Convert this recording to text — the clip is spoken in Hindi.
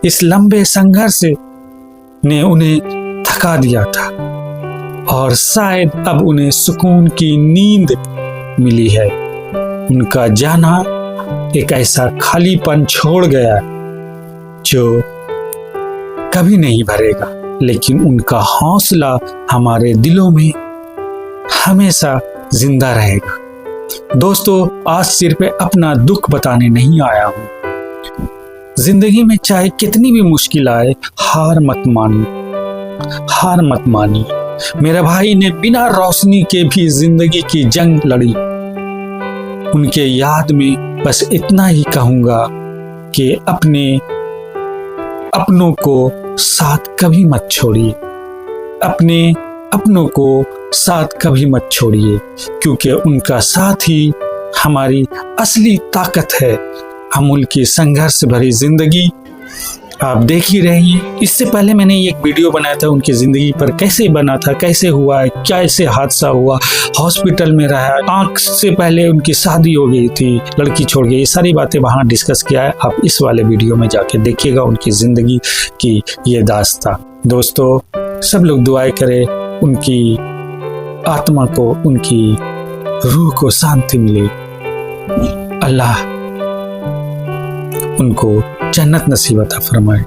इस लंबे संघर्ष ने उन्हें थका दिया था और शायद अब उन्हें सुकून की नींद मिली है। उनका जाना एक ऐसा खालीपन छोड़ गया जो कभी नहीं भरेगा, लेकिन उनका हौसला हमारे दिलों में हमेशा जिंदा रहेगा। दोस्तों, आज सिर्फ अपना दुख बताने नहीं आया हूं। जिंदगी में चाहे कितनी भी मुश्किल आए, हार मत मानी। मेरे भाई ने बिना रोशनी के भी जिंदगी की जंग लड़ी। उनके याद में बस इतना ही कहूंगा कि अपनों को साथ कभी मत छोड़िए। अपने अपनों को साथ कभी मत छोड़िए, क्योंकि उनका साथ ही हमारी असली ताकत है। अमूल की संघर्ष भरी जिंदगी आप देख ही रहिए। इससे पहले मैंने एक वीडियो बनाया था उनकी जिंदगी पर, कैसे बना था, कैसे हुआ है, कैसे हादसा हुआ, हॉस्पिटल में रहा, आंख से पहले उनकी शादी हो गई थी, लड़की छोड़ गई, ये सारी बातें वहां डिस्कस किया है। आप इस वाले वीडियो में जाके देखिएगा उनकी जिंदगी की ये दास्तां। दोस्तों, सब लोग दुआएं करें उनकी आत्मा को, उनकी रूह को शांति मिले। अल्लाह उनको जन्नत नसीब अता फरमाए।